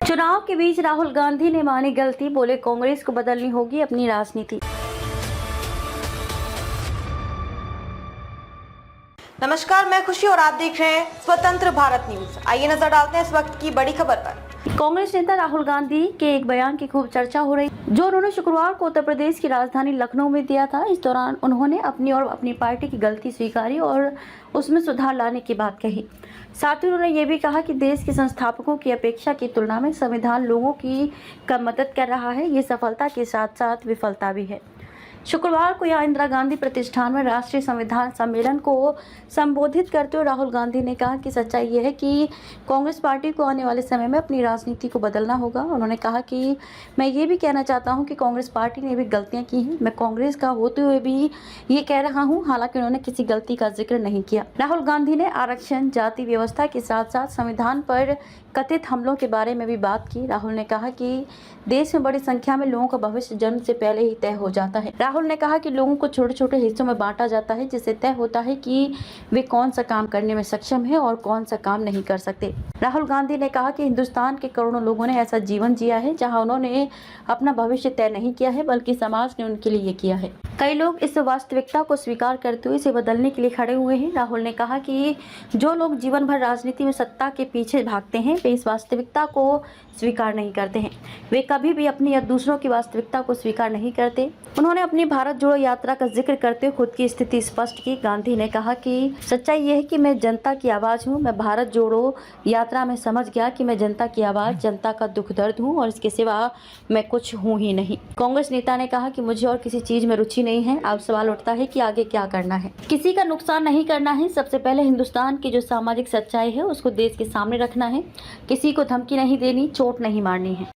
चुनाव के बीच राहुल गांधी ने मानी गलती, बोले कांग्रेस को बदलनी होगी अपनी राजनीति। नमस्कार, मैं खुशी और आप देख रहे हैं स्वतंत्र भारत न्यूज। आइए नजर डालते हैं इस वक्त की बड़ी खबर पर। कांग्रेस नेता राहुल गांधी के एक बयान की खूब चर्चा हो रही, जो उन्होंने शुक्रवार को उत्तर प्रदेश की राजधानी लखनऊ में दिया था। इस दौरान उन्होंने अपनी और अपनी पार्टी की गलती स्वीकारी और उसमें सुधार लाने की बात कही। साथ ही उन्होंने ये भी कहा कि देश के संस्थापकों की अपेक्षा की तुलना में संविधान लोगों की कम मदद कर रहा है। ये सफलता के साथ साथ विफलता भी है। शुक्रवार को यहाँ इंदिरा गांधी प्रतिष्ठान में राष्ट्रीय संविधान सम्मेलन को संबोधित करते हुए राहुल गांधी ने कहा कि सच्चाई यह है कि कांग्रेस पार्टी को आने वाले समय में अपनी राजनीति को बदलना होगा। उन्होंने कहा कि मैं ये भी कहना चाहता हूँ कि कांग्रेस पार्टी ने भी गलतियाँ की हैं। मैं कांग्रेस का होते हुए भी ये कह रहा हूँ, हालांकि उन्होंने किसी गलती का जिक्र नहीं किया। राहुल गांधी ने आरक्षण, जाति व्यवस्था के साथ साथ संविधान पर कथित हमलों के बारे में भी बात की। राहुल ने कहा कि देश में बड़ी संख्या में लोगों का भविष्य जन्म से पहले ही तय हो जाता है। राहुल ने कहा कि लोगों को छोटे छोटे हिस्सों में बांटा जाता है, जिससे तय होता है कि वे कौन सा काम करने में सक्षम है और कौन सा काम नहीं कर सकते। राहुल गांधी ने कहा कि हिंदुस्तान के करोड़ों लोगों ने ऐसा जीवन जिया है जहां उन्होंने अपना भविष्य तय नहीं किया है, बल्कि समाज ने उनके लिए किया है। कई लोग इस वास्तविकता को स्वीकार करते हुए इसे बदलने के लिए खड़े हुए हैं। राहुल ने कहा कि जो लोग जीवन भर राजनीति में सत्ता के पीछे भागते हैं, वे इस वास्तविकता को स्वीकार नहीं करते हैं। वे कभी भी अपनी या दूसरों की वास्तविकता को स्वीकार नहीं करते। उन्होंने अपनी भारत जोड़ो यात्रा का जिक्र करते हुए खुद की स्थिति स्पष्ट की। गांधी ने कहा कि सच्चाई ये है कि मैं जनता की आवाज हूँ। मैं भारत जोड़ो यात्रा में समझ गया कि मैं जनता की आवाज, जनता का दुख दर्द हूँ और इसके सिवा मैं कुछ हूँ ही नहीं। कांग्रेस नेता ने कहा कि मुझे और किसी चीज में रुचि नहीं है। अब सवाल उठता है कि आगे क्या करना है। किसी का नुकसान नहीं करना है। सबसे पहले हिंदुस्तान की जो सामाजिक सच्चाई है उसको देश के सामने रखना है। किसी को धमकी नहीं देनी, चोट नहीं मारनी है।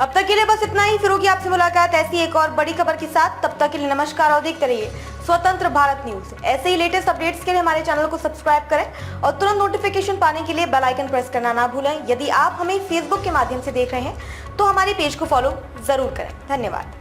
अब तक के लिए बस इतना ही। फिर होगी आपसे मुलाकात ऐसी एक और बड़ी खबर के साथ। तब तक के लिए नमस्कार और देखते रहिए स्वतंत्र भारत न्यूज। ऐसे ही लेटेस्ट अपडेट्स के लिए हमारे चैनल को सब्सक्राइब करें और तुरंत नोटिफिकेशन पाने के लिए बेल आइकन प्रेस करना ना भूलें। यदि आप हमें फेसबुक के माध्यम से देख रहे हैं तो हमारे पेज को फॉलो जरूर करें। धन्यवाद।